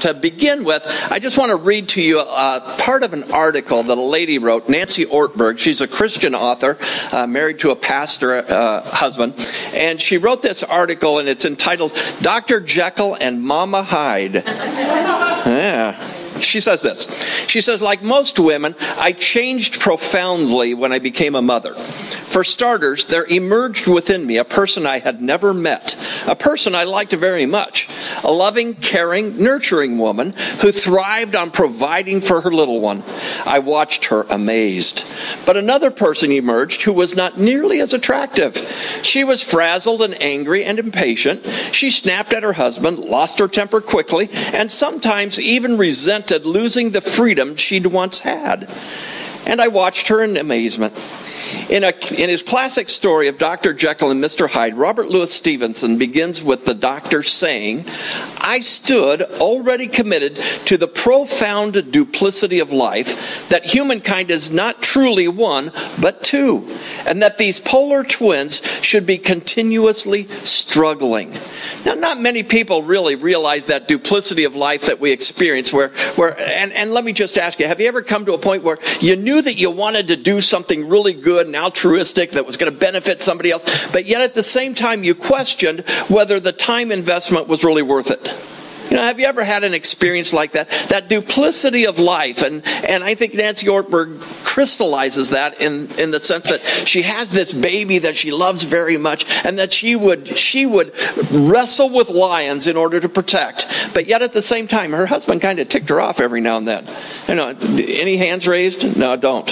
To begin with, I just want to read to you part of an article that a lady wrote, Nancy Ortberg. She's a Christian author, married to a pastor husband. And she wrote this article, and it's entitled, Dr. Jekyll and Mama Hyde. Yeah. She says this. She says, like most women, I changed profoundly when I became a mother. For starters, there emerged within me a person I had never met, a person I liked very much, a loving, caring, nurturing woman who thrived on providing for her little one. I watched her amazed. But another person emerged who was not nearly as attractive. She was frazzled and angry and impatient. She snapped at her husband, lost her temper quickly, and sometimes even resented losing the freedom she'd once had. And I watched her in amazement. In his classic story of Dr. Jekyll and Mr. Hyde, Robert Louis Stevenson begins with the doctor saying, I stood already committed to the profound duplicity of life, that humankind is not truly one, but two, and that these polar twins should be continuously struggling. Now, not many people really realize that duplicity of life that we experience, and let me just ask you, have you ever come to a point where you knew that you wanted to do something really good and altruistic that was going to benefit somebody else, but yet at the same time you questioned whether the time investment was really worth it? You know, have you ever had an experience like that? That duplicity of life, and I think Nancy Ortberg crystallizes that in the sense that she has this baby that she loves very much, and that she would wrestle with lions in order to protect. But yet at the same time, her husband kind of ticked her off every now and then. You know, any hands raised? No, don't.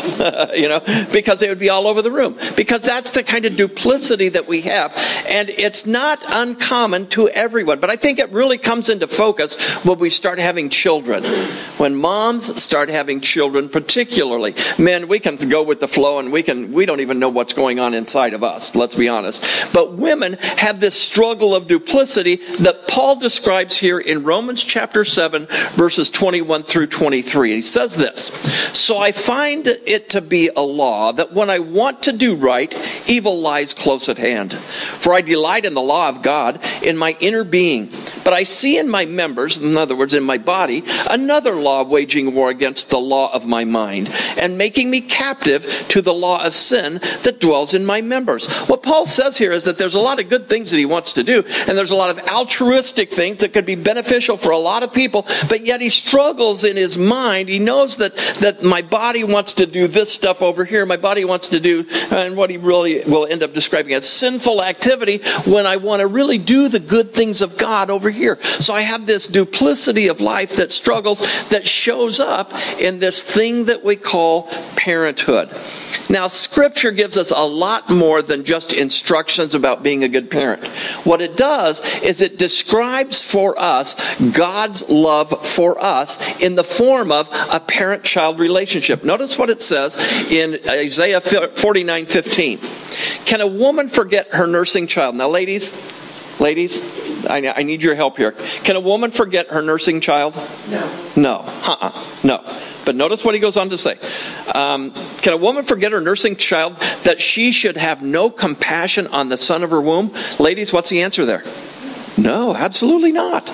Because they would be all over the room. Because that's the kind of duplicity that we have, and it's not uncommon to everyone. But I think it really comes into focus when we start having children. When moms start having children, particularly. Men, we can go with the flow, and we don't even know what's going on inside of us, let's be honest. But women have this struggle of duplicity that Paul describes here in Romans chapter 7, verses 21 through 23. He says this, So I find it to be a law that when I want to do right, evil lies close at hand. For I delight in the law of God in my inner being. But I see in my members, in other words, in my body, another law waging war against the law of my mind, and making me captive to the law of sin that dwells in my members. What Paul says here is that there's a lot of good things that he wants to do, and there's a lot of altruistic things that could be beneficial for a lot of people, but yet he struggles in his mind. He knows that my body wants to do this stuff over here, my body wants to do, and what he really will end up describing as sinful activity, when I want to really do the good things of God over here. So I have this duplicity of life that struggles, that shows up in this thing that we call parenthood. Now, Scripture gives us a lot more than just instructions about being a good parent. What it does is it describes for us God's love for us in the form of a parent-child relationship. Notice what it says in Isaiah 49:15. Can a woman forget her nursing child? Now, ladies, I need your help here. Can a woman forget her nursing child? No. No. But notice what he goes on to say. Can a woman forget her nursing child, that she should have no compassion on the son of her womb? Ladies, what's the answer there? No, absolutely not.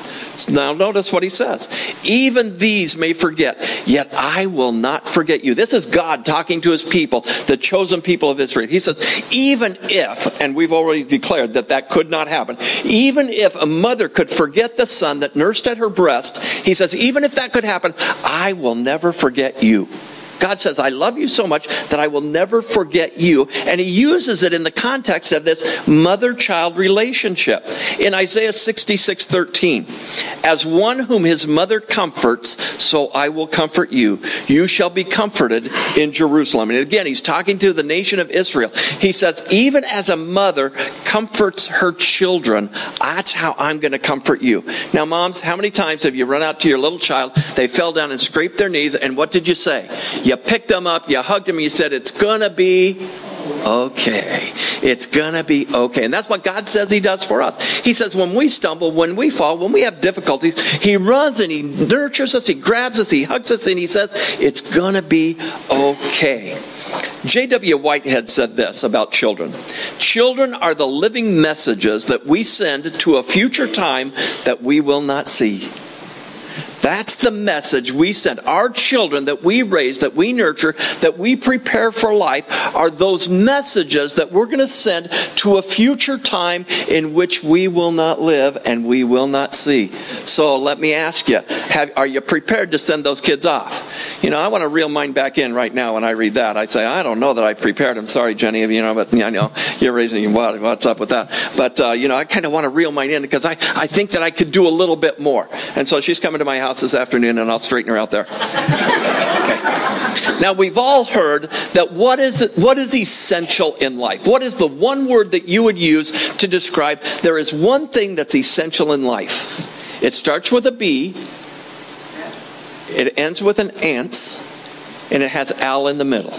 Now notice what he says. Even these may forget, yet I will not forget you. This is God talking to his people, the chosen people of Israel. He says, even if, and we've already declared that could not happen, even if a mother could forget the son that nursed at her breast, he says, even if that could happen, I will never forget you. God says, I love you so much that I will never forget you. And he uses it in the context of this mother-child relationship. In Isaiah 66:13, as one whom his mother comforts, so I will comfort you. You shall be comforted in Jerusalem. And again, he's talking to the nation of Israel. He says, even as a mother comforts her children, that's how I'm going to comfort you. Now, moms, how many times have you run out to your little child, they fell down and scraped their knees, and what did you say? You picked them up, you hugged them, and you said, it's going to be okay. It's going to be okay. And that's what God says he does for us. He says when we stumble, when we fall, when we have difficulties, he runs and he nurtures us, he grabs us, he hugs us, and he says, it's going to be okay. J.W. Whitehead said this about children. Children are the living messages that we send to a future time that we will not see. That's the message we send. Our children that we raise, that we nurture, that we prepare for life are those messages that we're going to send to a future time in which we will not live and we will not see. So let me ask you, are you prepared to send those kids off? I want to reel mine back in right now when I read that. I say, I don't know that I prepared. I'm sorry, Jenny, but I know you're raising, what's up with that? But, I kind of want to reel mine in because I think that I could do a little bit more. And so she's coming to my house this afternoon and I'll straighten her out there. Okay. Now, we've all heard that what is essential in life? What is the one word that you would use to describe there is one thing that's essential in life? It starts with a B, it ends with an ants, and it has al in the middle.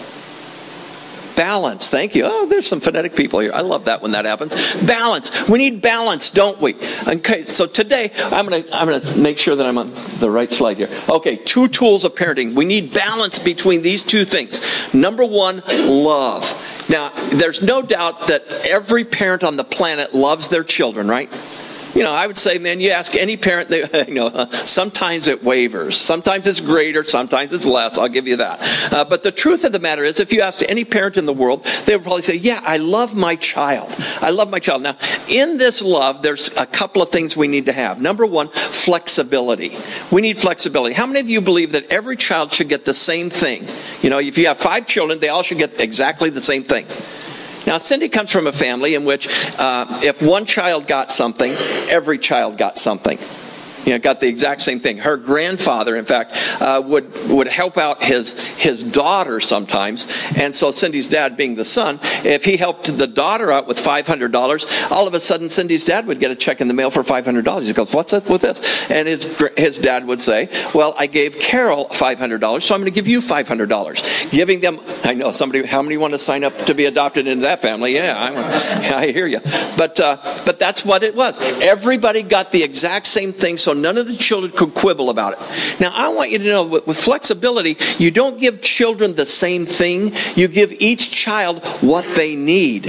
Balance. Thank you. Oh, there's some phonetic people here. I love that when that happens. Balance. We need balance, don't we? Okay, so today I'm gonna make sure that I'm on the right slide here. Okay, 2 tools of parenting. We need balance between these 2 things. Number 1, love. Now, there's no doubt that every parent on the planet loves their children, right? I would say, man, you ask any parent, sometimes it wavers. Sometimes it's greater, sometimes it's less. I'll give you that. But the truth of the matter is, if you asked any parent in the world, they would probably say, yeah, I love my child. I love my child. Now, in this love, there's a couple of things we need to have. Number 1, flexibility. We need flexibility. How many of you believe that every child should get the same thing? If you have 5 children, they all should get exactly the same thing. Now, Cindy comes from a family in which if one child got something, every child got something. Got the exact same thing. Her grandfather, in fact, would help out his daughter sometimes. And so Cindy's dad, being the son, if he helped the daughter out with $500, all of a sudden Cindy's dad would get a check in the mail for $500. He goes, what's up with this? And his dad would say, well, I gave Carol $500, so I'm going to give you $500. Giving them, I know somebody, how many want to sign up to be adopted into that family? Yeah, I hear you. But that's what it was. Everybody got the exact same thing, so none of the children could quibble about it. Now, I want you to know, with flexibility, you don't give children the same thing. You give each child what they need.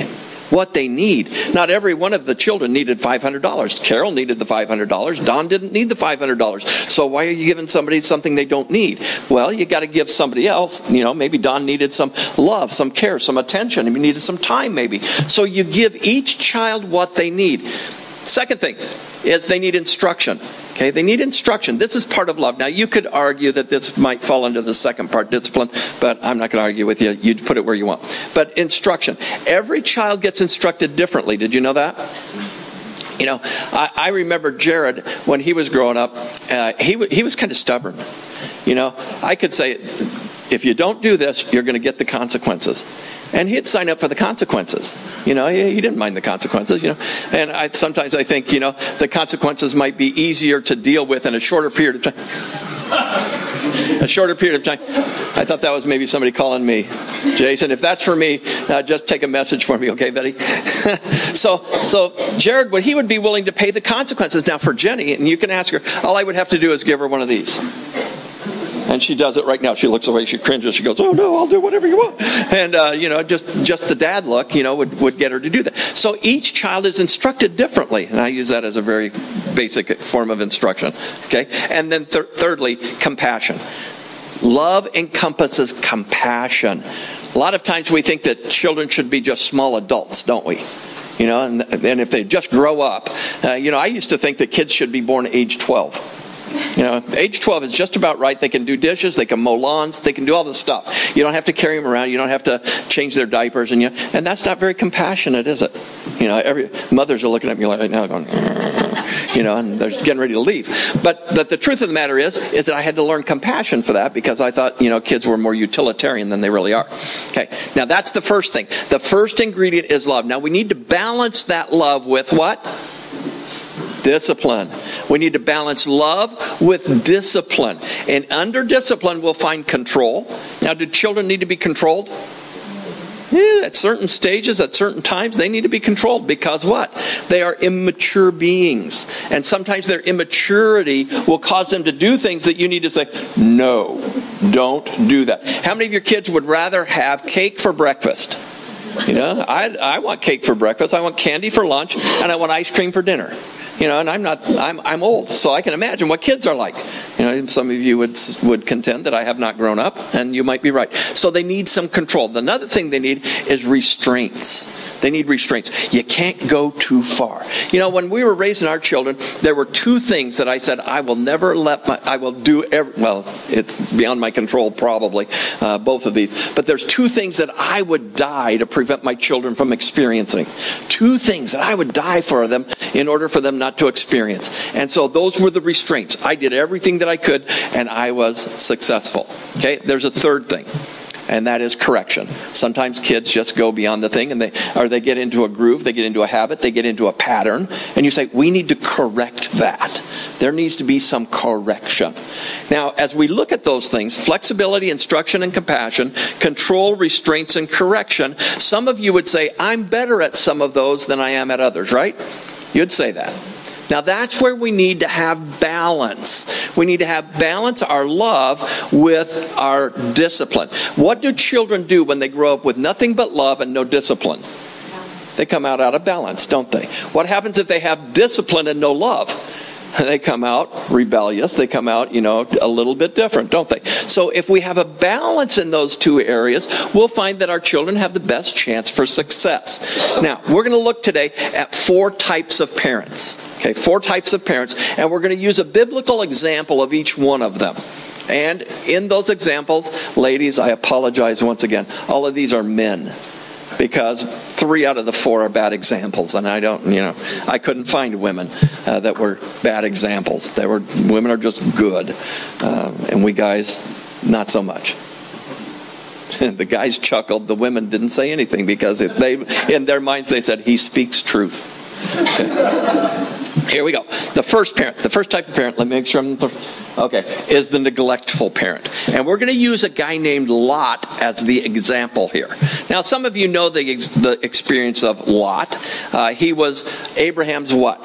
What they need. Not every one of the children needed $500. Carol needed the $500. Don didn't need the $500. So why are you giving somebody something they don't need? Well, you got to give somebody else. Maybe Don needed some love, some care, some attention. He needed some time, maybe. So you give each child what they need. Second thing is they need instruction. Okay, they need instruction. This is part of love. Now, you could argue that this might fall into the second part, discipline, but I'm not going to argue with you. You put it where you want. But instruction. Every child gets instructed differently. Did you know that? I remember Jared, when he was growing up, he was kind of stubborn. I could say, if you don't do this, you're going to get the consequences. And he'd sign up for the consequences. He didn't mind the consequences, And sometimes I think, the consequences might be easier to deal with in a shorter period of time. A shorter period of time. I thought that was maybe somebody calling me. Jason, if that's for me, just take a message for me, okay, buddy? So Jared, he would be willing to pay the consequences. Now, for Jenny, and you can ask her, all I would have to do is give her one of these. And she does it right now. She looks away, she cringes, she goes, oh no, I'll do whatever you want. And, just the dad look, would get her to do that. So each child is instructed differently. And I use that as a very basic form of instruction. Okay? And then thirdly, compassion. Love encompasses compassion. A lot of times we think that children should be just small adults, don't we? And if they just grow up. I used to think that kids should be born age 12. Age 12 is just about right. They can do dishes, they can mow lawns, they can do all this stuff. You don't have to carry them around, you don't have to change their diapers, and that's not very compassionate, is it? Every mothers are looking at me right now going, and they're just getting ready to leave. But the truth of the matter is that I had to learn compassion for that because I thought, kids were more utilitarian than they really are. Okay, now that's the first thing. The first ingredient is love. Now we need to balance that love with what? Discipline. We need to balance love with discipline. And under discipline, we'll find control. Now, do children need to be controlled? Yeah, at certain stages, at certain times, they need to be controlled because what? They are immature beings. And sometimes their immaturity will cause them to do things that you need to say, no, don't do that. How many of your kids would rather have cake for breakfast? I want cake for breakfast. I want candy for lunch. And I want ice cream for dinner. And I'm old, so I can imagine what kids are like. Some of you would contend that I have not grown up, and you might be right. So they need some control. Another thing they need is restraints. They need restraints. You can't go too far. When we were raising our children, there were two things that I said, I will do, it's beyond my control probably, both of these. But there's two things that I would die to prevent my children from experiencing. Two things that I would die for them in order for them not to experience. And so those were the restraints. I did everything that I could, and I was successful. Okay, there's a third thing. And that is correction. Sometimes kids just go beyond the thing, and they get into a groove, they get into a habit, they get into a pattern, and you say, we need to correct that. There needs to be some correction. Now, as we look at those things, flexibility, instruction, and compassion, control, restraints, and correction, some of you would say, I'm better at some of those than I am at others, right? You'd say that. Now that's where we need to have balance. We need to have balance our love with our discipline. What do children do when they grow up with nothing but love and no discipline? They come out of balance, don't they? What happens if they have discipline and no love? They come out rebellious. They come out, a little bit different, don't they? So if we have a balance in those two areas, we'll find that our children have the best chance for success. Now, we're going to look today at 4 types of parents. Okay, 4 types of parents, and we're going to use a biblical example of each one of them. And in those examples, ladies, I apologize once again. All of these are men. Because 3 out of the 4 are bad examples, and I couldn't find women that were bad examples. Women are just good, and we guys, not so much. The guys chuckled. The women didn't say anything because in their minds they said, he speaks truth. Okay. Here we go. The first type of parent, let me make sure is the neglectful parent. And we're going to use a guy named Lot as the example here. Now, some of you know the experience of Lot. He was Abraham's what?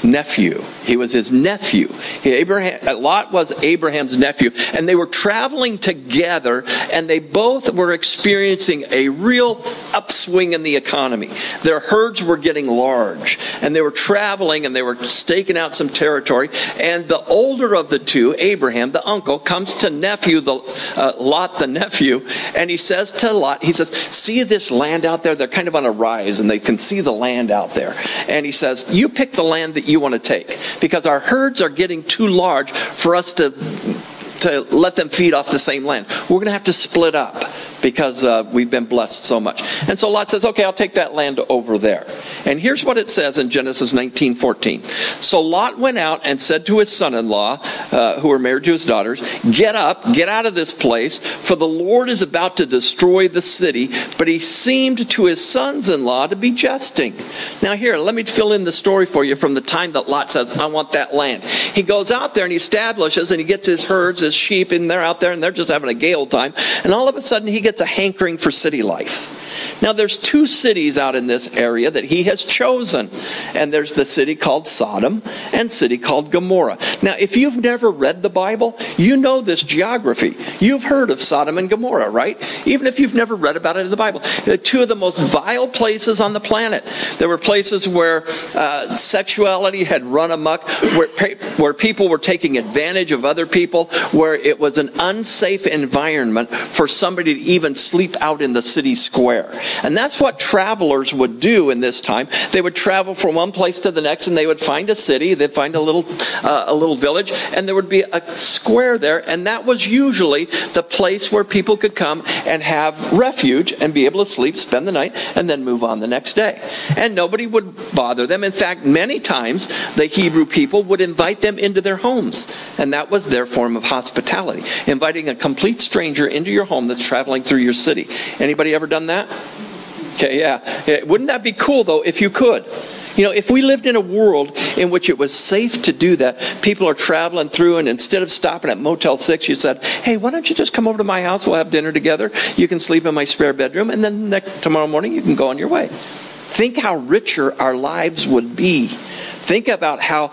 Nephew. He was his nephew. Lot was Abraham's nephew, and they were traveling together, and they both were experiencing a real upswing in the economy. Their herds were getting large, and they were traveling, and they were staking out some territory, and the older of the two, Abraham, the uncle, comes to Lot, the nephew, and he says to Lot, see this land out there? They're kind of on a rise, and they can see the land out there. And he says, you pick the land that you want to take, because our herds are getting too large for us to let them feed off the same land. We're going to have to split up because we've been blessed so much. And so Lot says, okay, I'll take that land over there. And here's what it says in Genesis 19:14. So Lot went out and said to his son-in-law, who were married to his daughters, get up, get out of this place, for the Lord is about to destroy the city. But he seemed to his sons-in-law to be jesting. Now here, let me fill in the story for you from the time that Lot says, I want that land. He goes out there and he establishes, and he gets his herds, his sheep, and they're out there and they're just having a gay old time. And all of a sudden he gets a hankering for city life. Now there's 2 cities out in this area that he has chosen. And there's the city called Sodom and city called Gomorrah. Now if you've never read the Bible, you know this geography. You've heard of Sodom and Gomorrah, right? Even if you've never read about it in the Bible. They're 2 of the most vile places on the planet. There were places where sexuality had run amok, where people were taking advantage of other people, where it was an unsafe environment for somebody to even sleep out in the city square. And that's what travelers would do in this time. They would travel from one place to the next, and they would find a city, they'd find a little village, and there would be a square there, and that was usually the place where people could come and have refuge and be able to sleep, spend the night, and then move on the next day. And nobody would bother them. In fact, many times the Hebrew people would invite them into their homes, and that was their form of hospitality, inviting a complete stranger into your home that's traveling through your city. Anybody ever done that? Okay, yeah. Wouldn't that be cool, though, if you could? If we lived in a world in which it was safe to do that, people are traveling through, and instead of stopping at Motel 6, you said, hey, why don't you just come over to my house? We'll have dinner together. You can sleep in my spare bedroom, and then tomorrow morning you can go on your way. Think how richer our lives would be. Think about how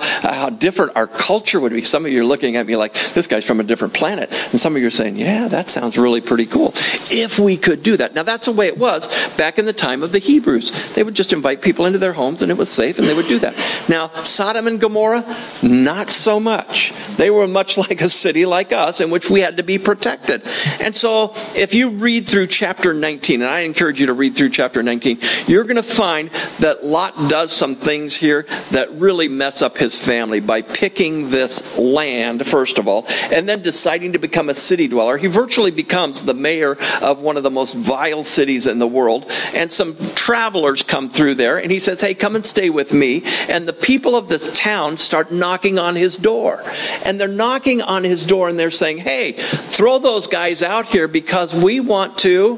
different our culture would be. Some of you are looking at me like, this guy's from a different planet. And some of you are saying, yeah, that sounds really pretty cool. If we could do that. Now, that's the way it was back in the time of the Hebrews. They would just invite people into their homes, and it was safe, and they would do that. Now, Sodom and Gomorrah, not so much. They were much like a city like us in which we had to be protected. And so, if you read through chapter 19, and I encourage you to read through chapter 19, you're going to find that Lot does some things here that really mess up his family by picking this land, first of all, and then deciding to become a city dweller. He virtually becomes the mayor of one of the most vile cities in the world. And some travelers come through there, and he says, hey, come and stay with me. And the people of the town start knocking on his door. And they're knocking on his door, and they're saying, hey, throw those guys out here because we want to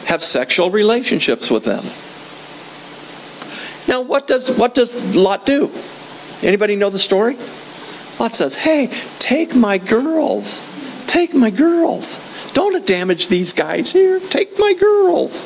have sexual relationships with them. Now, what does Lot do? Anybody know the story? Lot says, hey, take my girls. Take my girls. Don't damage these guys here. Take my girls.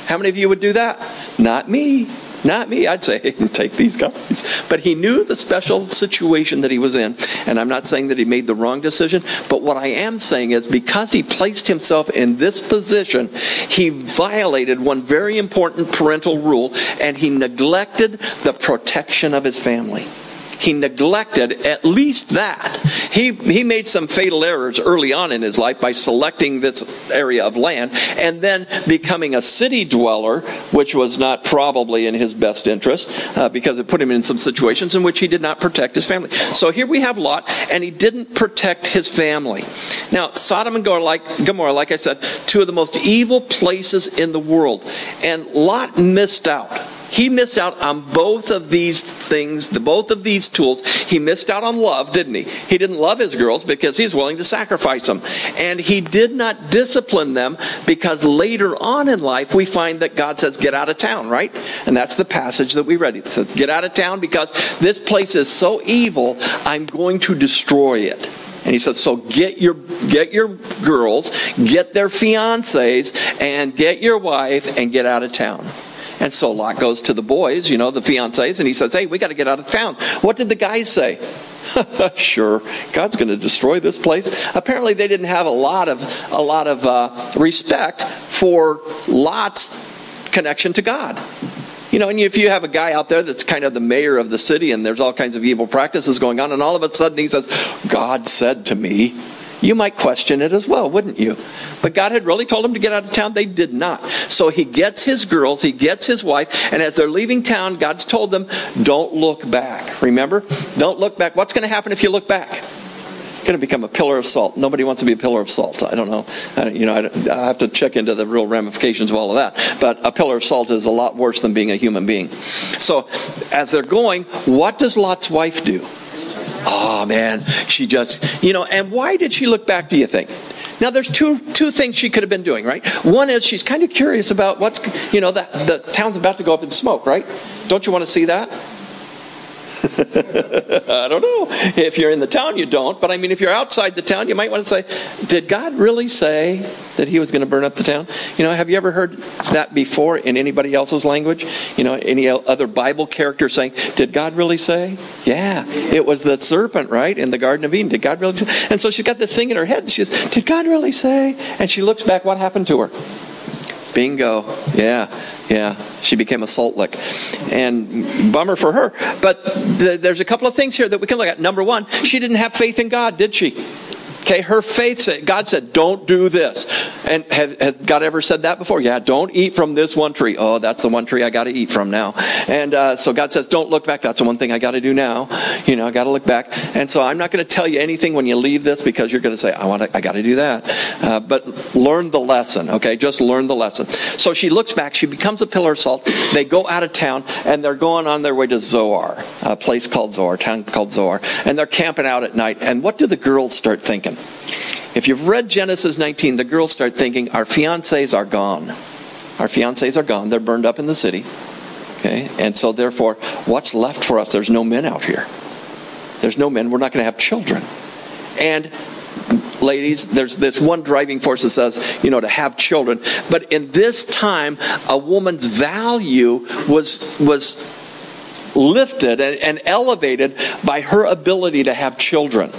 How many of you would do that? Not me. Not me. I'd say, hey, take these guys. But he knew the special situation that he was in. And I'm not saying that he made the wrong decision. But what I am saying is because he placed himself in this position, he violated one very important parental rule. And he neglected the protection of his family. He neglected at least that. He made some fatal errors early on in his life by selecting this area of land and then becoming a city dweller, which was not probably in his best interest because it put him in some situations in which he did not protect his family. So here we have Lot, and he didn't protect his family. Now, Sodom and Gomorrah, like I said, two of the most evil places in the world. And Lot missed out. He missed out on both of these things, both of these tools. He missed out on love, didn't he? He didn't love his girls because he's willing to sacrifice them. And he did not discipline them because later on in life we find that God says, get out of town, right? And that's the passage that we read. It says, get out of town because this place is so evil, I'm going to destroy it. And he says, so get your girls, get their fiancés, and get your wife, and get out of town. And so Lot goes to the boys, the fiancés, and he says, hey, we got to get out of town. What did the guys say? Sure, God's going to destroy this place. Apparently they didn't have a lot of respect for Lot's connection to God. And if you have a guy out there that's kind of the mayor of the city and there's all kinds of evil practices going on, and all of a sudden he says, God said to me, you might question it as well, wouldn't you? But God had really told him to get out of town. They did not. So he gets his girls, he gets his wife, and as they're leaving town, God's told them, don't look back. Remember? Don't look back. What's going to happen if you look back? You're going to become a pillar of salt. Nobody wants to be a pillar of salt. I don't know. I have to check into the real ramifications of all of that. But a pillar of salt is a lot worse than being a human being. So as they're going, what does Lot's wife do? Oh, man, she just, and why did she look back, do you think? Now, there's two things she could have been doing, right? One is she's kind of curious about what's, the town's about to go up in smoke, right? Don't you want to see that? I don't know. If you're in the town, you don't. But I mean, if you're outside the town, you might want to say, did God really say that he was going to burn up the town? Have you ever heard that before in anybody else's language? Any other Bible character saying, did God really say? Yeah, it was the serpent, right, in the Garden of Eden. Did God really say? And so she's got this thing in her head. She says, did God really say? And she looks back. What happened to her? Bingo. Yeah. She became a salt lick. And bummer for her. But there's a couple of things here that we can look at. Number one, she didn't have faith in God, did she? Okay, her faith said, God said, don't do this. And has God ever said that before? Yeah, don't eat from this one tree. Oh, that's the one tree I got to eat from now. And so God says, don't look back. That's the one thing I got to do now. I got to look back. And so I'm not going to tell you anything when you leave this because you're going to say, I got to do that. But learn the lesson, okay? Just learn the lesson. So she looks back. She becomes a pillar of salt. They go out of town, and they're going on their way to Zoar, a place called Zoar, a town called Zoar. And they're camping out at night. And what do the girls start thinking? If you've read Genesis 19, the girls start thinking, our fiancés are gone. Our fiancés are gone. They're burned up in the city. Okay? And so therefore, what's left for us? There's no men out here. There's no men. We're not going to have children. And ladies, there's this one driving force that says, to have children. But in this time, a woman's value was lifted and elevated by her ability to have children.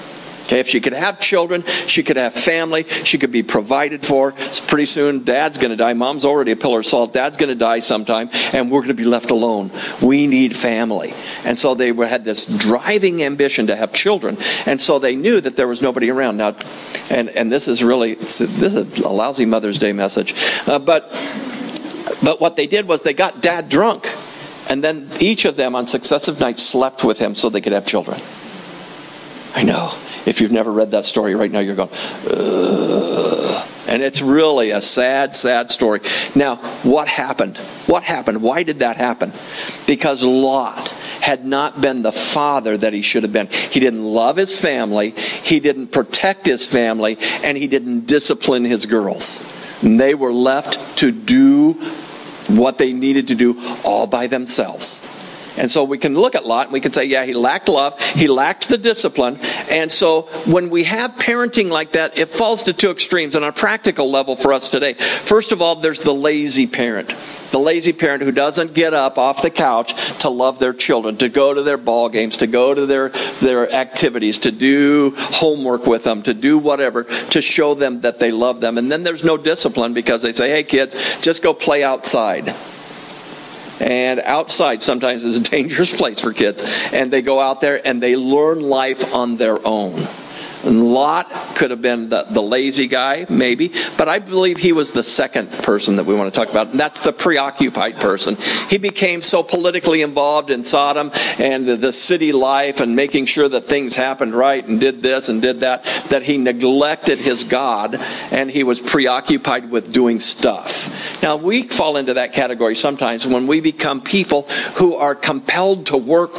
Okay, if she could have children, she could have family, she could be provided for. Pretty soon, Dad's going to die. Mom's already a pillar of salt. Dad's going to die sometime, and we're going to be left alone. We need family. And so they had this driving ambition to have children. And so they knew that there was nobody around. Now, and this is a lousy Mother's Day message. But what they did was they got Dad drunk. And then each of them on successive nights slept with him so they could have children. I know. If you've never read that story right now, you're going, ugh. And it's really a sad, sad story. Now, what happened? What happened? Why did that happen? Because Lot had not been the father that he should have been. He didn't love his family, he didn't protect his family, and he didn't discipline his girls. And they were left to do what they needed to do all by themselves. And so we can look at Lot and we can say, yeah, he lacked love, he lacked the discipline. And so when we have parenting like that, it falls to two extremes on a practical level for us today. First of all, there's the lazy parent. The lazy parent who doesn't get up off the couch to love their children, to go to their ball games, to go to their activities, to do homework with them, to do whatever, to show them that they love them. And then there's no discipline because they say, hey kids, just go play outside. And outside sometimes is a dangerous place for kids. And they go out there and they learn life on their own. And Lot could have been the lazy guy, maybe. But I believe he was the second person that we want to talk about. And that's the preoccupied person. He became so politically involved in Sodom and the city life and making sure that things happened right and did this and did that, that he neglected his God and he was preoccupied with doing stuff. Now, we fall into that category sometimes when we become people who are compelled to work.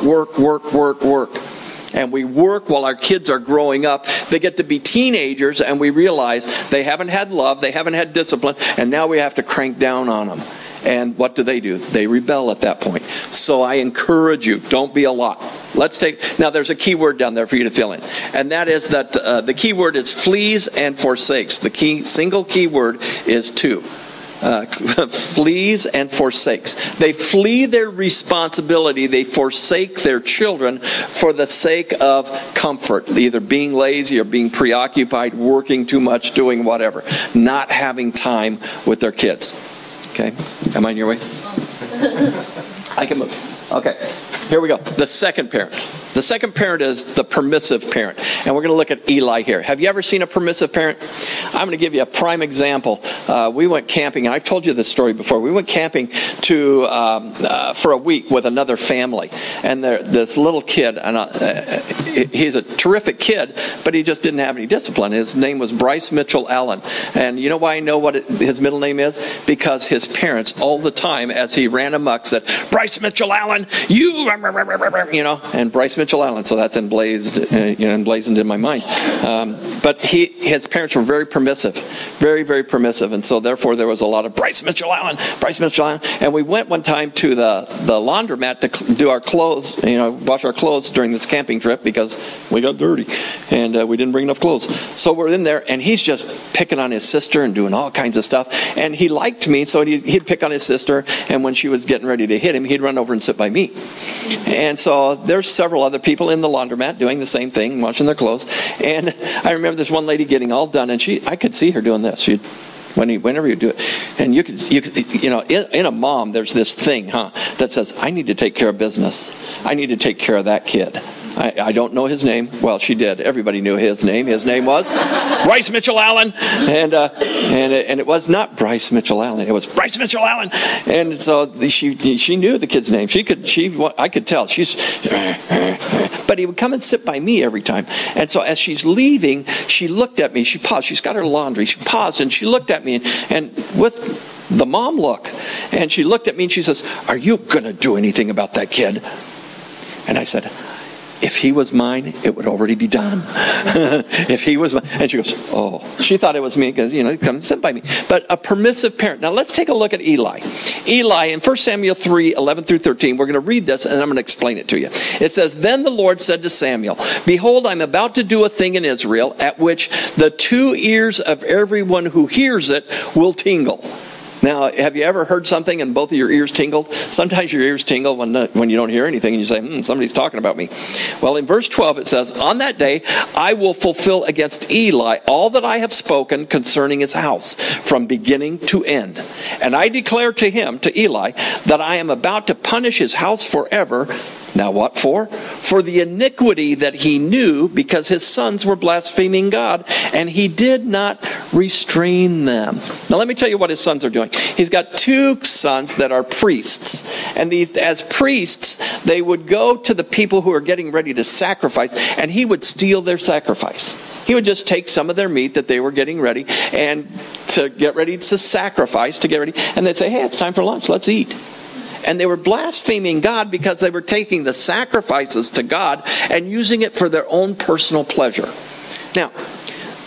And we work while our kids are growing up. They get to be teenagers and we realize they haven't had love, they haven't had discipline, and now we have to crank down on them. And what do? They rebel at that point. So I encourage you, don't be a Lot. Now there's a key word down there for you to fill in. And that is that the key word is flees and forsakes. The single key word is two. Flees and forsakes. They flee their responsibility. They forsake their children for the sake of comfort, either being lazy or being preoccupied, working too much, doing whatever, not having time with their kids. Okay, am I on your way? I can move. Okay, here we go. The second parent. The second parent is the permissive parent. And we're going to look at Eli here. Have you ever seen a permissive parent? I'm going to give you a prime example. We went camping, and I've told you this story before. We went camping for a week with another family. And this little kid, he's a terrific kid, but he just didn't have any discipline. His name was Bryce Mitchell Allen. And you know why I know what his middle name is? Because his parents, all the time, as he ran amok, said, Bryce Mitchell Allen, and Bryce Mitchell Allen, so that's emblazoned in my mind. But his parents were very permissive, very, very permissive, and so therefore there was a lot of Bryce Mitchell Allen. And we went one time to the laundromat to do our clothes, wash our clothes during this camping trip because we got dirty and we didn't bring enough clothes. So we're in there, and he's just picking on his sister and doing all kinds of stuff. And he liked me, so he'd pick on his sister, and when she was getting ready to hit him, he'd run over and sit by me. And so there's several other people in the laundromat doing the same thing, washing their clothes. And I remember this one lady getting all done, and I could see her doing this. Whenever you do it, and you could, in a mom, there's this thing, that says, I need to take care of business. I need to take care of that kid. I don't know his name. Well, she did. Everybody knew his name. His name was Bryce Mitchell Allen, and it was not Bryce Mitchell Allen. It was Bryce Mitchell Allen, and so she knew the kid's name. I could tell. But he would come and sit by me every time. And so as she's leaving, she looked at me. She paused. She's got her laundry. She paused and she looked at me and with the mom look, and she looked at me and she says, "Are you going to do anything about that kid?" And I said, if he was mine, it would already be done. If he was mine. And she goes, oh. She thought it was me because, he come and sit by me. But a permissive parent. Now let's take a look at Eli. Eli, in 1 Samuel 3, 11 through 13, we're going to read this and I'm going to explain it to you. It says, Then the Lord said to Samuel, Behold, I'm about to do a thing in Israel at which the 2 ears of everyone who hears it will tingle. Now, have you ever heard something and both of your ears tingled? Sometimes your ears tingle when you don't hear anything and you say, somebody's talking about me. Well, in verse 12 it says, on that day I will fulfill against Eli all that I have spoken concerning his house from beginning to end. And I declare to him, to Eli, that I am about to punish his house forever. Now what for? For the iniquity that he knew, because his sons were blaspheming God, and he did not restrain them. Now let me tell you what his sons are doing. He's got two sons that are priests. And as priests, they would go to the people who are getting ready to sacrifice, and he would steal their sacrifice. He would just take some of their meat that they were getting ready and to get ready to sacrifice, and they'd say, hey, it's time for lunch, let's eat. And they were blaspheming God because they were taking the sacrifices to God and using it for their own personal pleasure. Now,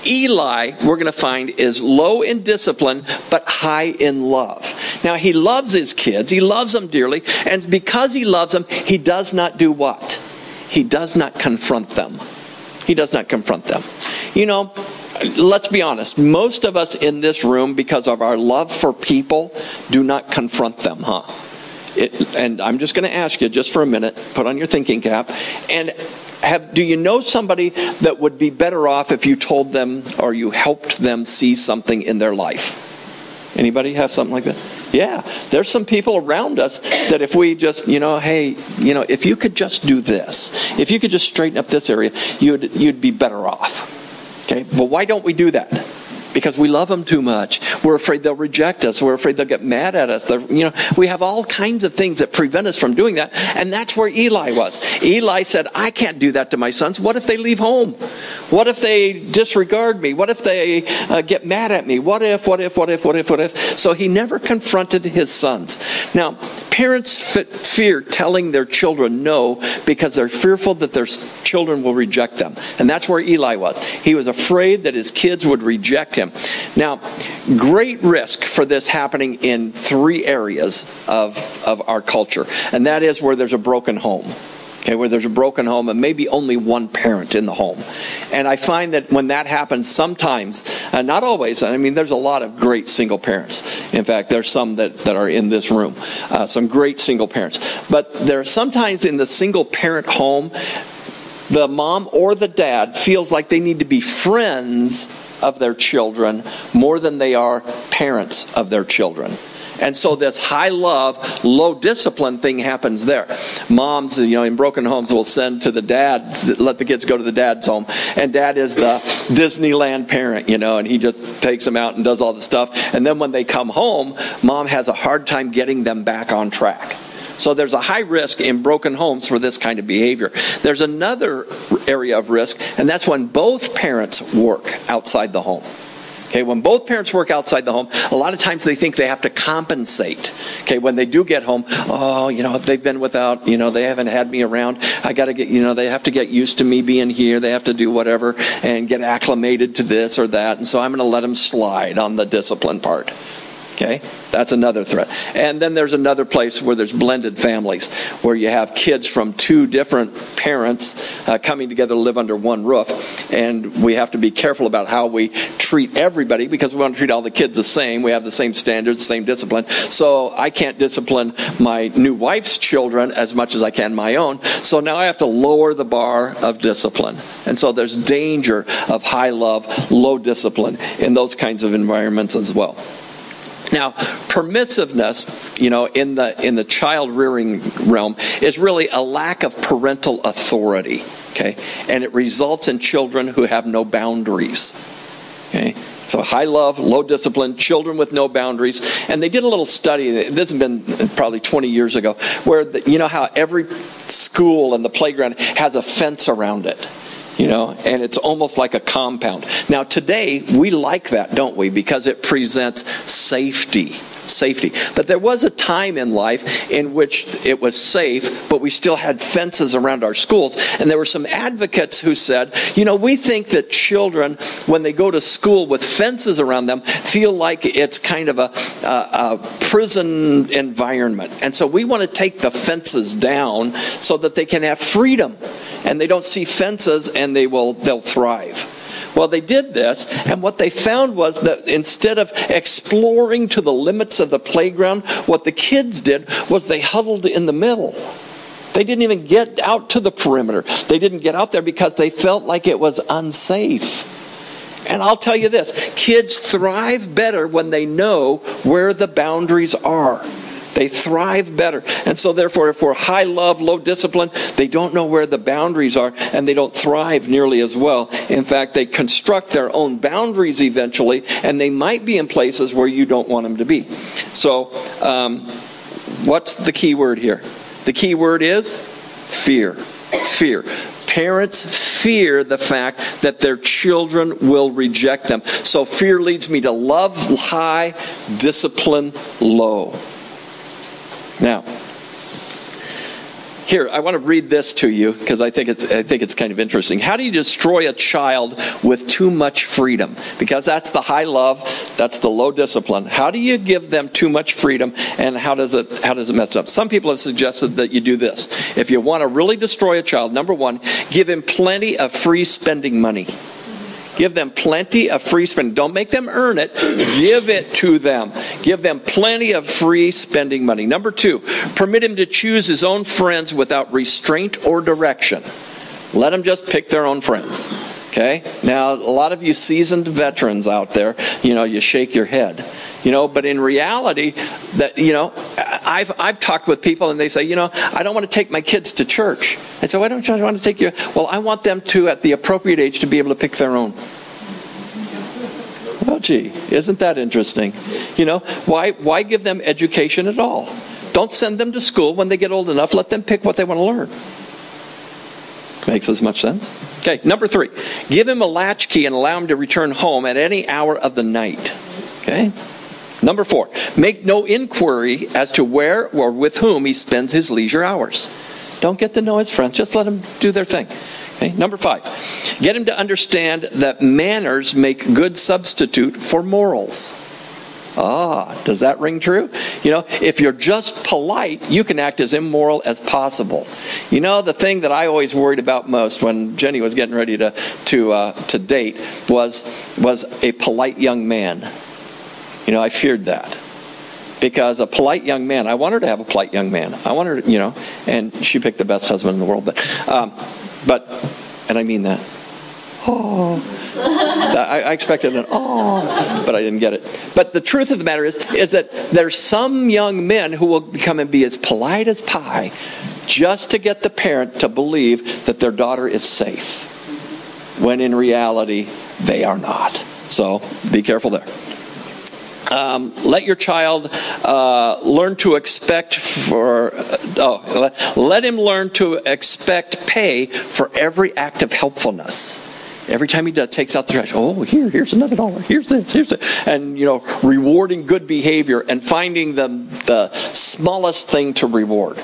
Eli, we're going to find, is low in discipline, but high in love. Now, he loves his kids. He loves them dearly. And because he loves them, he does not do what? He does not confront them. He does not confront them. You know, let's be honest. Most of us in this room, because of our love for people, do not confront them, huh? And I'm just going to ask you just for a minute, put on your thinking cap, and do you know somebody that would be better off if you told them or you helped them see something in their life? Anybody have something like that? Yeah, there's some people around us that if we just, hey, if you could just do this, if you could just straighten up this area, you'd be better off. Okay, well, why don't we do that? Because we love them too much. We're afraid they'll reject us. We're afraid they'll get mad at us. We have all kinds of things that prevent us from doing that. And that's where Eli was. Eli said, I can't do that to my sons. What if they leave home? What if they disregard me? What if they get mad at me? What if? So he never confronted his sons. Now, parents fear telling their children no because they're fearful that their children will reject them. And that's where Eli was. He was afraid that his kids would reject him. Now, great risk for this happening in three areas of our culture. And that is where there's a broken home. Okay, where there's a broken home and maybe only one parent in the home. And I find that when that happens sometimes, not always, there's a lot of great single parents. In fact, there's some that are in this room, some great single parents. But there are sometimes in the single parent home, the mom or the dad feels like they need to be friends of their children more than they are parents of their children. And so this high love, low discipline thing happens there. Moms, in broken homes will send to the dad, let the kids go to the dad's home. And dad is the Disneyland parent, and he just takes them out and does all the stuff. And then when they come home, mom has a hard time getting them back on track. So there's a high risk in broken homes for this kind of behavior. There's another area of risk, and that's when both parents work outside the home. Okay, when both parents work outside the home, a lot of times they think they have to compensate. Okay, when they do get home, they've been without, they haven't had me around. I got to get, they have to get used to me being here. They have to do whatever and get acclimated to this or that. And so I'm going to let them slide on the discipline part. Okay, that's another threat. And then there's another place where there's blended families, where you have kids from two different parents coming together to live under one roof. And we have to be careful about how we treat everybody, because we want to treat all the kids the same. We have the same standards, same discipline. So I can't discipline my new wife's children as much as I can my own. So now I have to lower the bar of discipline. And so there's danger of high love, low discipline in those kinds of environments as well. Now, permissiveness, in the child rearing realm is really a lack of parental authority, okay? And it results in children who have no boundaries, okay? So high love, low discipline, children with no boundaries. And they did a little study, this has been probably 20 years ago, where how every school and the playground has a fence around it. And it's almost like a compound. Now today, we like that, don't we? Because it presents safety. But there was a time in life in which it was safe, but we still had fences around our schools. And there were some advocates who said, we think that children, when they go to school with fences around them, feel like it's kind of a prison environment. And so we want to take the fences down so that they can have freedom. And they don't see fences and they'll thrive. Well, they did this, and what they found was that instead of exploring to the limits of the playground, what the kids did was they huddled in the middle. They didn't even get out to the perimeter. They didn't get out there because they felt like it was unsafe. And I'll tell you this, kids thrive better when they know where the boundaries are. They thrive better. And so therefore, if we're high love, low discipline, they don't know where the boundaries are, and they don't thrive nearly as well. In fact, they construct their own boundaries eventually, and they might be in places where you don't want them to be. So, what's the key word here? The key word is fear. Fear. Parents fear the fact that their children will reject them. So fear leads me to love high, discipline low. Now, here, I want to read this to you because I think it's kind of interesting. How do you destroy a child with too much freedom? Because that's the high love, that's the low discipline. How do you give them too much freedom, and how does it mess up? Some people have suggested that you do this. If you want to really destroy a child, number one, give him plenty of free spending money. Give them plenty of free spending. Don't make them earn it. Give it to them. Give them plenty of free spending money. Number two, permit him to choose his own friends without restraint or direction. Let them just pick their own friends. Okay? Now, a lot of you seasoned veterans out there, you shake your head. But in reality, I've talked with people and they say, I don't want to take my kids to church. I say, why don't you want to take you? Well, I want them to, at the appropriate age, to be able to pick their own. Oh, gee, isn't that interesting? Why give them education at all? Don't send them to school. When they get old enough, let them pick what they want to learn. Makes as much sense. Okay, number three, give him a latchkey and allow him to return home at any hour of the night. Okay? Number four, make no inquiry as to where or with whom he spends his leisure hours. Don't get to know his friends. Just let them do their thing. Okay? Number five, get him to understand that manners make good substitute for morals. Does that ring true? If you're just polite, you can act as immoral as possible. The thing that I always worried about most when Jenny was getting ready to date was a polite young man. I feared that. Because a polite young man, I want her to have a polite young man. I want her, and she picked the best husband in the world. But, and I mean that. I expected an but I didn't get it. But the truth of the matter is that there's some young men who will become and be as polite as pie just to get the parent to believe that their daughter is safe, when in reality they are not. So be careful there. Let your child learn to expect let him learn to expect pay for every act of helpfulness. Every time he takes out the trash, here's another $1. Here's this. And, rewarding good behavior and finding the smallest thing to reward.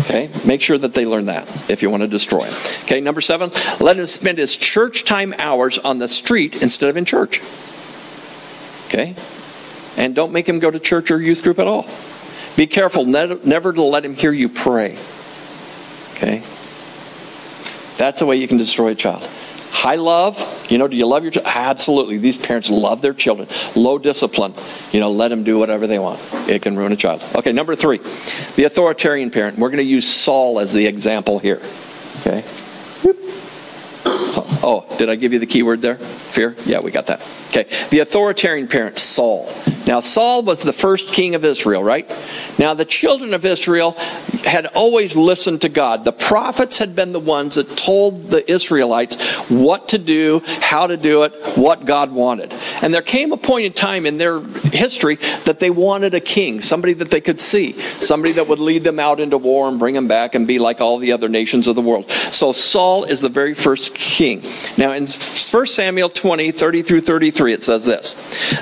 Okay? Make sure that they learn that if you want to destroy him. Okay, number 7, let him spend his church time hours on the street instead of in church. Okay? And don't make him go to church or youth group at all. Be careful never to let him hear you pray. Okay? That's the way you can destroy a child. High love, do you love your child? Absolutely. These parents love their children. Low discipline, let them do whatever they want. It can ruin a child. Okay, number 3, the authoritarian parent. We're going to use Saul as the example here. Okay? So, did I give you the key word there? Fear? Yeah, we got that. Okay, the authoritarian parent, Saul. Now, Saul was the first king of Israel, right? Now, the children of Israel had always listened to God. The prophets had been the ones that told the Israelites what to do, how to do it, what God wanted. And there came a point in time in their history that they wanted a king, somebody that they could see, somebody that would lead them out into war and bring them back and be like all the other nations of the world. So Saul is the very first king. Now, in 1 Samuel 20, 30 through 33, it says this.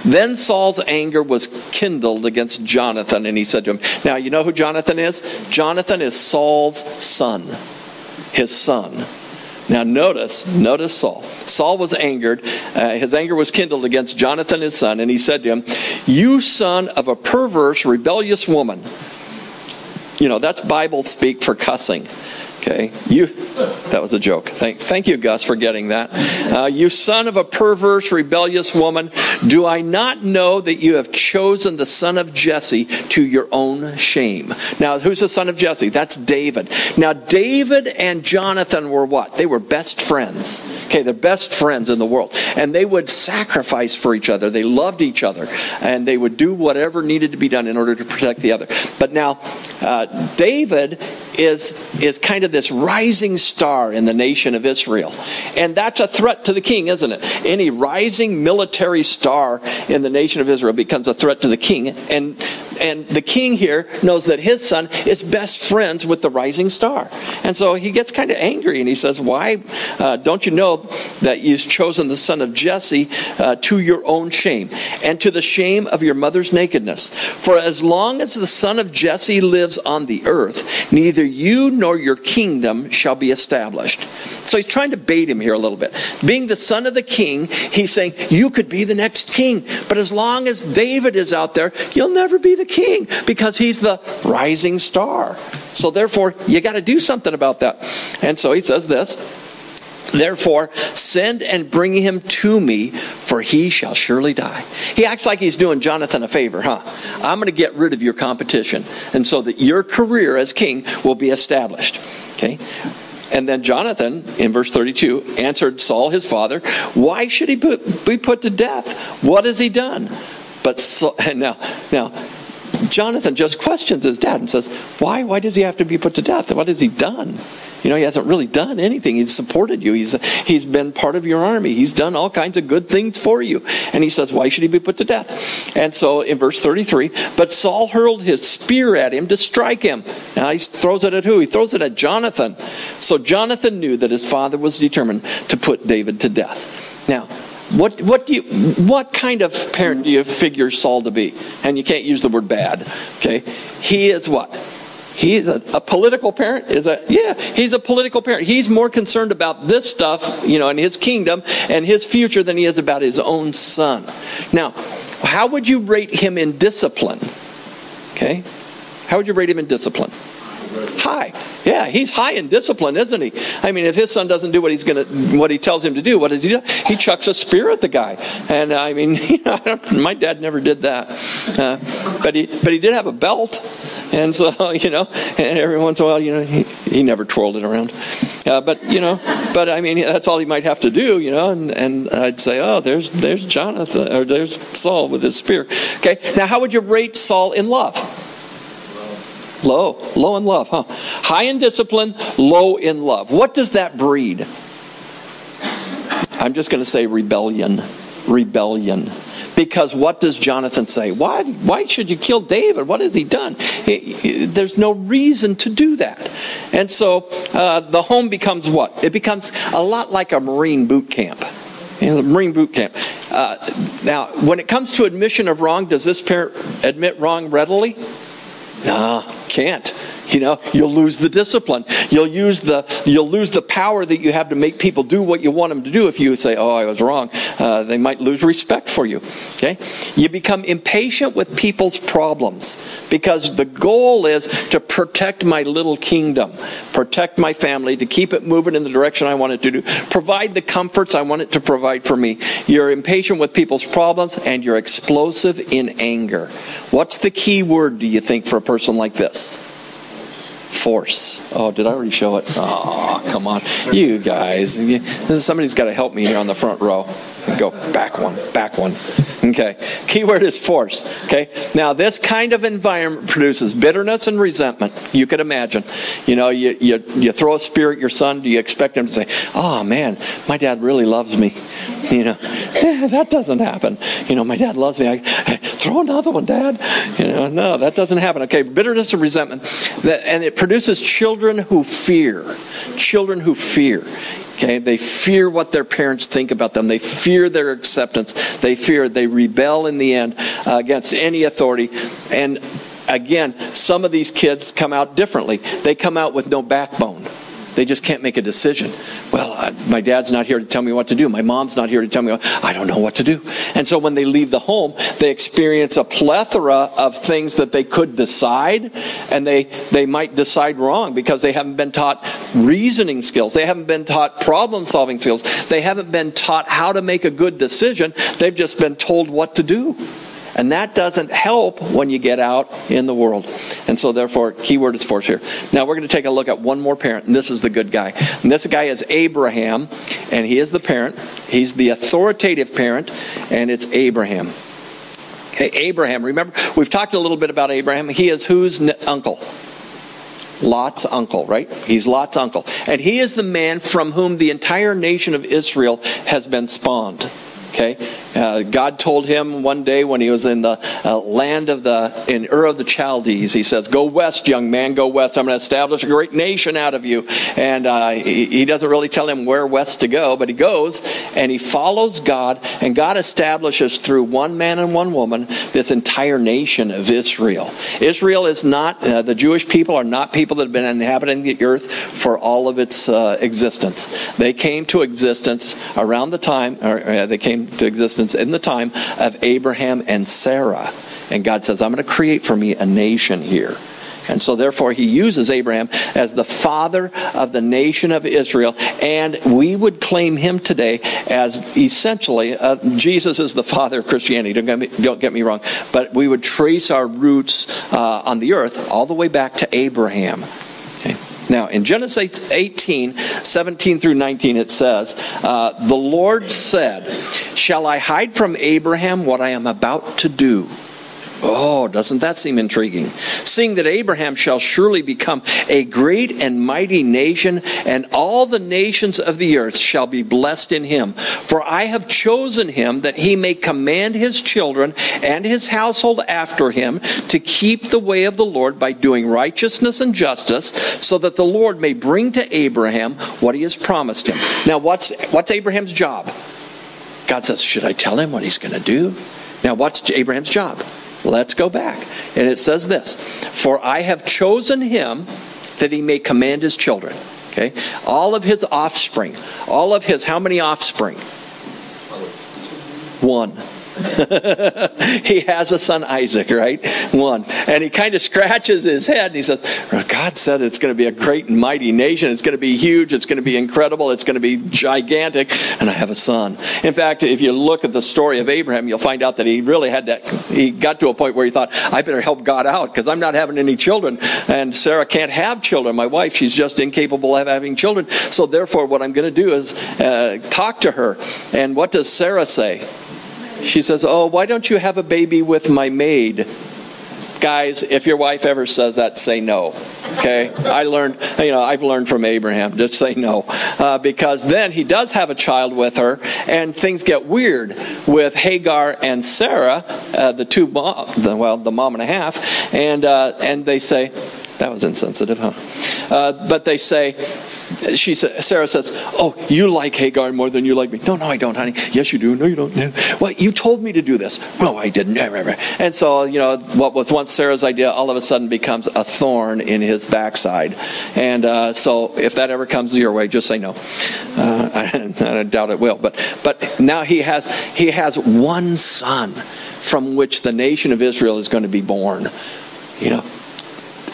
Then Saul's anger was kindled against Jonathan, and he said to him, now, you know who Jonathan is? Jonathan is Saul's son, his son. Now, notice Saul. Saul was angered. His anger was kindled against Jonathan, his son, and he said to him, you son of a perverse, rebellious woman. That's Bible speak for cussing. Okay, that was a joke. Thank you, Gus, for getting that. You son of a perverse, rebellious woman, do I not know that you have chosen the son of Jesse to your own shame? Now, who's the son of Jesse? That's David. Now, David and Jonathan were what? They were best friends. Okay, they're best friends in the world. And they would sacrifice for each other. They loved each other. And they would do whatever needed to be done in order to protect the other. But now, David is kind of this rising star in the nation of Israel. And that's a threat to the king, isn't it? Any rising military star in the nation of Israel becomes a threat to the king. And the king here knows that his son is best friends with the rising star. And so he gets kind of angry and he says, why don't you know that you've chosen the son of Jesse to your own shame and to the shame of your mother's nakedness? For as long as the son of Jesse lives on the earth, neither you nor your kingdom shall be established. So he's trying to bait him here a little bit. Being the son of the king, he's saying, you could be the next king. But as long as David is out there, you'll never be the king because he's the rising star. So therefore, you got to do something about that. And so he says this, therefore, send and bring him to me, for he shall surely die. He acts like he's doing Jonathan a favor, huh? I'm going to get rid of your competition, and so that your career as king will be established. Okay? And then Jonathan, in verse 32, answered Saul his father, why should he be put to death? What has he done? But now, Jonathan just questions his dad and says, why does he have to be put to death? What has he done? He hasn't really done anything. He's supported you. He's been part of your army. He's done all kinds of good things for you. And he says, why should he be put to death? And so in verse 33, but Saul hurled his spear at him to strike him. Now he throws it at who? He throws it at Jonathan. So Jonathan knew that his father was determined to put David to death. Now, what kind of parent do you figure Saul to be? And you can't use the word bad. Okay, he is what? He's a political parent. He's a political parent. He's more concerned about this stuff, and his kingdom and his future than he is about his own son. Now, how would you rate him in discipline? Okay, how would you rate him in discipline? High. Yeah, he's high in discipline, isn't he? I mean, if his son doesn't do what he tells him to do, what does he do? He chucks a spear at the guy. And I mean, my dad never did that. But he did have a belt. And so, and every once in a while, he never twirled it around. But I mean, that's all he might have to do, and I'd say, oh, there's Jonathan, or there's Saul with his spear. Okay, now how would you rate Saul in love? Low in love, huh? High in discipline, low in love. What does that breed? I'm just going to say rebellion. Because what does Jonathan say? Why should you kill David? What has he done? There's no reason to do that. And so the home becomes what? It becomes a lot like a Marine boot camp. Marine boot camp. Now, when it comes to admission of wrong, does this parent admit wrong readily? No, can't. You'll lose the discipline. You'll lose the power that you have to make people do what you want them to do. If you say, "Oh, I was wrong," they might lose respect for you. Okay, you become impatient with people's problems because the goal is to protect my little kingdom, protect my family, to keep it moving in the direction I want it to do, provide the comforts I want it to provide for me. You're impatient with people's problems, and you're explosive in anger. What's the key word, do you think, for a person like this? Force. Oh, did I already show it? Oh, come on. You guys. Somebody's got to help me here on the front row. Go back one. Okay. Keyword is force. Okay. Now, this kind of environment produces bitterness and resentment. You could imagine. You throw a spear at your son. Do you expect him to say, "Oh man, my dad really loves me"? That doesn't happen. My dad loves me. I throw another one, Dad. No, that doesn't happen. Okay, bitterness and resentment, and it produces children who fear. Children who fear. Okay, they fear what their parents think about them. They fear their acceptance. They rebel in the end against any authority. And again, some of these kids come out differently. They come out with no backbone. They just can't make a decision. Well, My dad's not here to tell me what to do. My mom's not here to tell me I don't know what to do. And so when they leave the home, they experience a plethora of things that they could decide, and they might decide wrong because they haven't been taught reasoning skills. They haven't been taught problem-solving skills. They haven't been taught how to make a good decision. They've just been told what to do. And that doesn't help when you get out in the world. And so therefore, key word is force here. Now we're going to take a look at one more parent, and this is the good guy. And this guy is Abraham, and he is the parent. He's the authoritative parent, and it's Abraham. Okay, Abraham, remember, we've talked a little bit about Abraham. He is whose uncle? Lot's uncle, right? He's Lot's uncle. And he is the man from whom the entire nation of Israel has been spawned. Okay, God told him one day when he was in the land in Ur of the Chaldees, he says, "Go west, young man, go west. I'm going to establish a great nation out of you." And he doesn't really tell him where west to go, but he goes and he follows God, and God establishes through one man and one woman this entire nation of Israel. Israel is not, the Jewish people are not people that have been inhabiting the earth for all of its existence. They came to existence around the time, they came to existence in the time of Abraham and Sarah. And God says, I'm going to create for me a nation here. And so therefore he uses Abraham as the father of the nation of Israel. And we would claim him today as essentially, Jesus is the father of Christianity, don't get me wrong. But we would trace our roots on the earth all the way back to Abraham. Okay. Now, in Genesis 18, 17 through 19, it says, the Lord said, "Shall I hide from Abraham what I am about to do?" Oh, doesn't that seem intriguing? "Seeing that Abraham shall surely become a great and mighty nation, and all the nations of the earth shall be blessed in him. For I have chosen him that he may command his children and his household after him to keep the way of the Lord by doing righteousness and justice, so that the Lord may bring to Abraham what he has promised him." Now, what's Abraham's job? God says, should I tell him what he's going to do? Now, what's Abraham's job? Let's go back. And it says this, "For I have chosen him that he may command his children." Okay? All of his offspring. All of his, how many offspring? One. He has a son, Isaac, right? One. And he kind of scratches his head and he says, God said it's going to be a great and mighty nation. It's going to be huge. It's going to be incredible. It's going to be gigantic. And I have a son. In fact, if you look at the story of Abraham, you'll find out that he really he got to a point where he thought, I better help God out because I'm not having any children. And Sarah can't have children. My wife, she's just incapable of having children. So therefore, what I'm going to do is talk to her. And what does Sarah say? She says, "Oh, why don't you have a baby with my maid?" Guys, if your wife ever says that, say no. Okay? I've learned from Abraham, just say no. Because then he does have a child with her, and things get weird with Hagar and Sarah, the mom and a half, and they say, that was insensitive, huh? But they say, Sarah says, "Oh, you like Hagar more than you like me." "No, I don't, honey." "Yes, you do." "No, you don't." "Well, you told me to do this." "No, I didn't." And so, what was once Sarah's idea all of a sudden becomes a thorn in his backside. And so if that ever comes your way, just say no. I doubt it will. But now he has one son from which the nation of Israel is going to be born.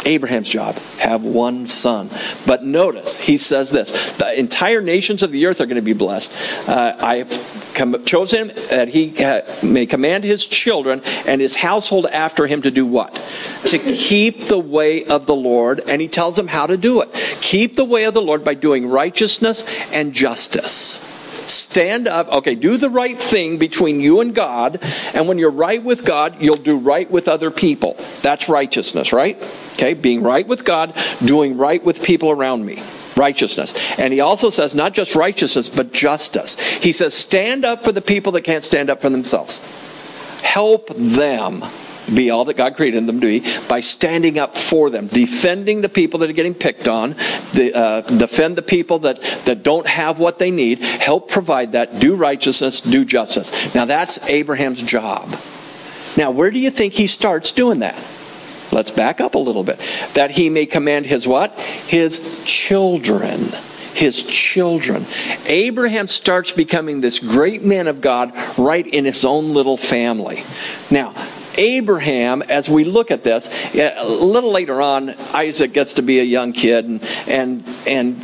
Abraham's job, have one son. But notice, he says this, the entire nations of the earth are going to be blessed. I have chosen him that he may command his children and his household after him to do what? To keep the way of the Lord, and he tells them how to do it. Keep the way of the Lord by doing righteousness and justice. Stand up, do the right thing between you and God, and when you're right with God, you'll do right with other people. That's righteousness, right? Okay, being right with God, doing right with people around me. Righteousness. And he also says not just righteousness, but justice. He says stand up for the people that can't stand up for themselves. Help them be all that God created them to be by standing up for them, defending the people that are getting picked on, defend the people that don't have what they need, help provide that, do righteousness, do justice. Now that's Abraham's job. Now where do you think he starts doing that? Let's back up a little bit. That he may command his what? His children. his children. Abraham starts becoming this great man of God right in his own little family. Now, Abraham, as we look at this, a little later on, Isaac gets to be a young kid, and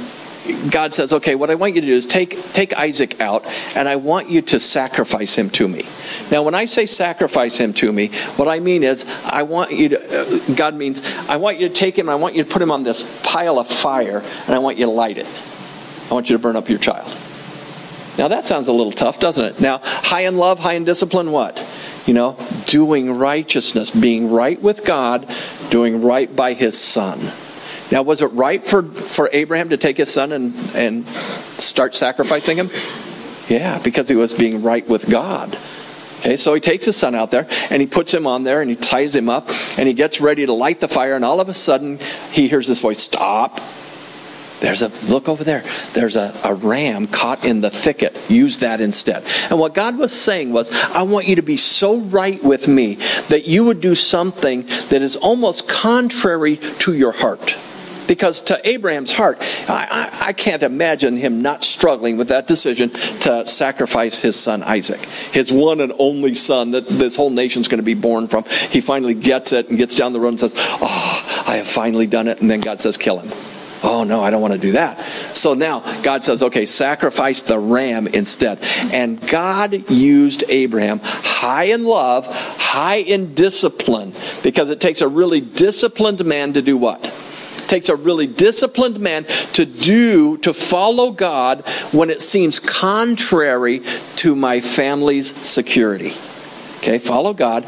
God says, okay, what I want you to do is take Isaac out, and I want you to sacrifice him to me. Now, when I say sacrifice him to me, what I mean is, God means, I want you to take him, I want you to put him on this pile of fire, and I want you to light it. I want you to burn up your child. Now, that sounds a little tough, doesn't it? Now, high in love, high in discipline, what? Doing righteousness, being right with God, doing right by his son. Now, was it right for Abraham to take his son and start sacrificing him? Yeah, because he was being right with God. Okay, so he takes his son out there, and he puts him on there, and he ties him up, and he gets ready to light the fire, and all of a sudden, he hears this voice, stop. Look over there. There's a ram caught in the thicket. Use that instead. And what God was saying was, I want you to be so right with me that you would do something that is almost contrary to your heart. Because to Abraham's heart, I can't imagine him not struggling with that decision to sacrifice his son Isaac. His one and only son that this whole nation's going to be born from. He finally gets it and gets down the road and says, oh, I have finally done it. And then God says, kill him. Oh, no, I don't want to do that. So now God says, okay, sacrifice the ram instead. And God used Abraham high in love, high in discipline, because it takes a really disciplined man to do what? It takes a really disciplined man to follow God when it seems contrary to my family's security. Okay, follow God,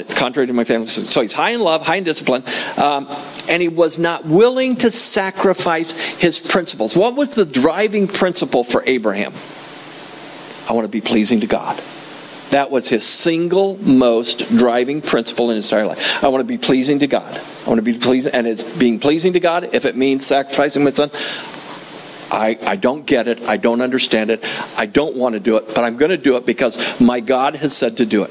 contrary to my family. So he's high in love, high in discipline, and he was not willing to sacrifice his principles. What was the driving principle for Abraham? I want to be pleasing to God. That was his single most driving principle in his entire life. I want to be pleasing to God. I want to be pleasing, and it's being pleasing to God if it means sacrificing my son. I don't get it. I don't understand it. I don't want to do it, but I'm going to do it because my God has said to do it.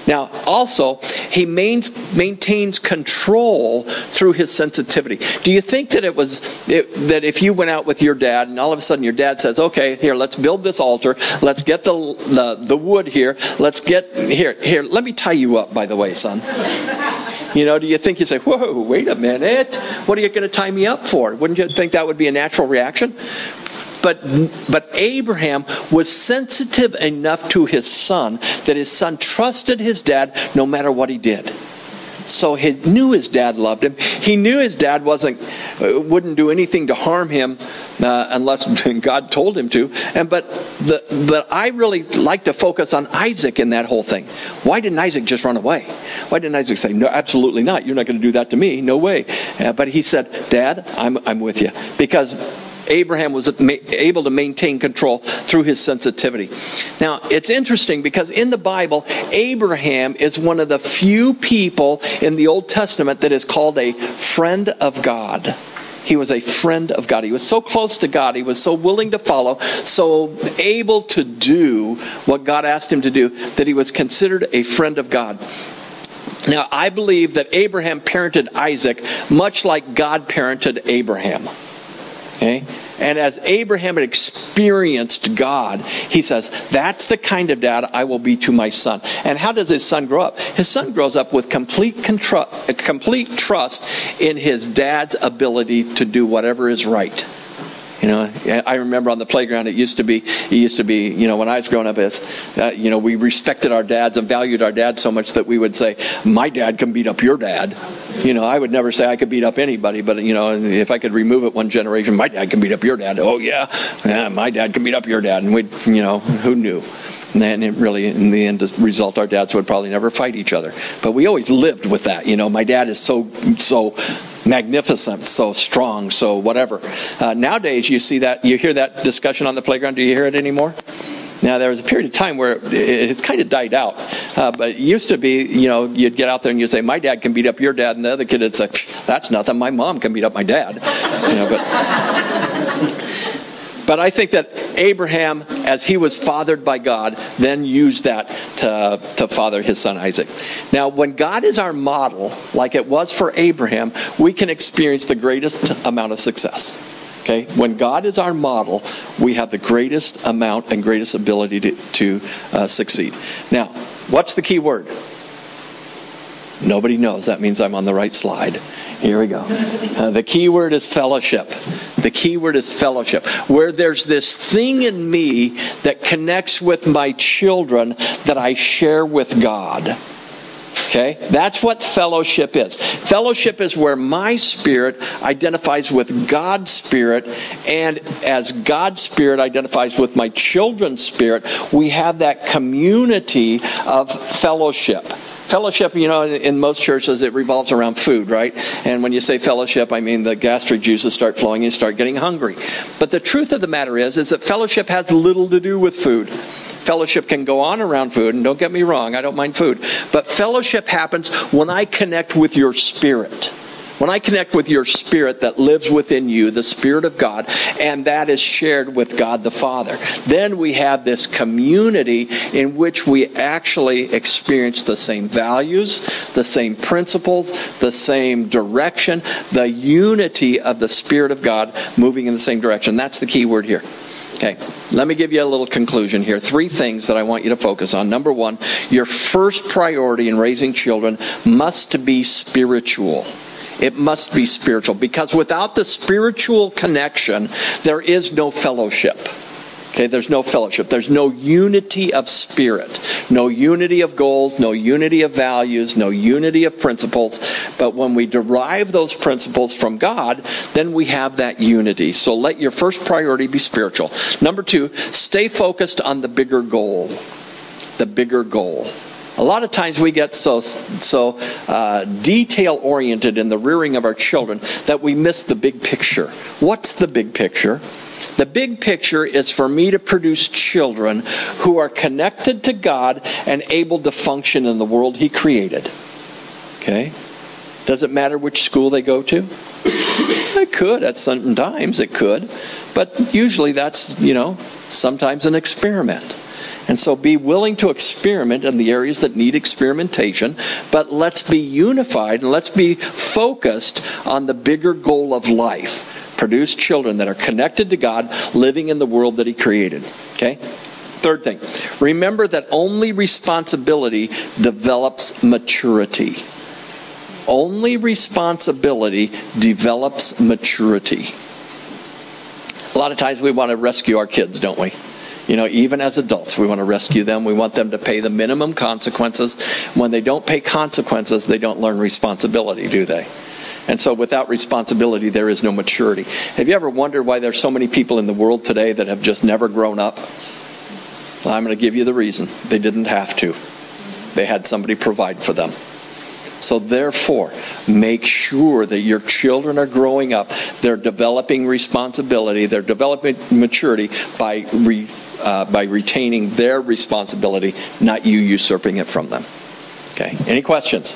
Now, also, he maintains control through his sensitivity. Do you think that that if you went out with your dad and all of a sudden your dad says, okay, here, let's build this altar. Let's get the wood here. Let's get, here, let me tie you up, by the way, son. Do you think you say, whoa, wait a minute. What are you going to tie me up for? Wouldn't you think that would be a natural reaction? But Abraham was sensitive enough to his son that his son trusted his dad no matter what he did. So he knew his dad loved him. He knew his dad wouldn't do anything to harm him unless God told him to. But I really like to focus on Isaac in that whole thing. Why didn't Isaac just run away? Why didn't Isaac say, no, absolutely not. You're not going to do that to me. No way. But he said, Dad, I'm with you. Because Abraham was able to maintain control through his sensitivity. Now, it's interesting because in the Bible, Abraham is one of the few people in the Old Testament that is called a friend of God. He was a friend of God. He was so close to God. He was so willing to follow, so able to do what God asked him to do, that he was considered a friend of God. Now, I believe that Abraham parented Isaac much like God parented Abraham. Okay? And as Abraham had experienced God, he says, that's the kind of dad I will be to my son. And how does his son grow up? His son grows up with complete trust in his dad's ability to do whatever is right. I remember on the playground, it used to be, when I was growing up, we respected our dads and valued our dads so much that we would say, my dad can beat up your dad. I would never say I could beat up anybody, but, if I could remove it one generation, my dad can beat up your dad. Oh, yeah, my dad can beat up your dad. And who knew? And it really, in the end result, our dads would probably never fight each other. But we always lived with that. My dad is so magnificent, so strong, so whatever. Nowadays, you hear that discussion on the playground. Do you hear it anymore? Now, there was a period of time where it's kind of died out. But it used to be, you'd get out there and you'd say, my dad can beat up your dad. And the other kid would say, that's nothing. My mom can beat up my dad. But I think that Abraham, as he was fathered by God, then used that to father his son Isaac. Now, when God is our model, like it was for Abraham, we can experience the greatest amount of success. Okay? When God is our model, we have the greatest amount and greatest ability to succeed. Now, what's the key word? Nobody knows. That means I'm on the right slide. Here we go. The key word is fellowship. The key word is fellowship. Where there's this thing in me that connects with my children that I share with God. Okay? That's what fellowship is. Fellowship is where my spirit identifies with God's spirit, and as God's spirit identifies with my children's spirit, we have that community of fellowship. Fellowship, in most churches, it revolves around food, right? And when you say fellowship, I mean the gastric juices start flowing and you start getting hungry. But the truth of the matter is that fellowship has little to do with food. Fellowship can go on around food, and don't get me wrong, I don't mind food. But fellowship happens when I connect with your spirit. When I connect with your spirit that lives within you, the Spirit of God, and that is shared with God the Father, then we have this community in which we actually experience the same values, the same principles, the same direction, the unity of the Spirit of God moving in the same direction. That's the key word here. Okay, let me give you a little conclusion here. 3 things that I want you to focus on. Number 1, your first priority in raising children must be spiritual. It must be spiritual, because without the spiritual connection, there is no fellowship. Okay, there's no fellowship. There's no unity of spirit, no unity of goals, no unity of values, no unity of principles. But when we derive those principles from God, then we have that unity. So let your first priority be spiritual. Number 2, stay focused on the bigger goal. The bigger goal. A lot of times we get so detail-oriented in the rearing of our children that we miss the big picture. What's the big picture? The big picture is for me to produce children who are connected to God and able to function in the world He created. Okay? Does it matter which school they go to? It could. At certain times it could. But usually that's, sometimes an experiment. And so be willing to experiment in the areas that need experimentation, but let's be unified and let's be focused on the bigger goal of life. Produce children that are connected to God, living in the world that He created. Okay? Third thing, remember that only responsibility develops maturity. Only responsibility develops maturity. A lot of times we want to rescue our kids, don't we? Even as adults, we want to rescue them. We want them to pay the minimum consequences. When they don't pay consequences, they don't learn responsibility, do they? And so without responsibility, there is no maturity. Have you ever wondered why there's so many people in the world today that have just never grown up? Well, I'm going to give you the reason. They didn't have to. They had somebody provide for them. So therefore, make sure that your children are growing up. They're developing responsibility. They're developing maturity by retaining their responsibility, not you usurping it from them. Okay. Any questions?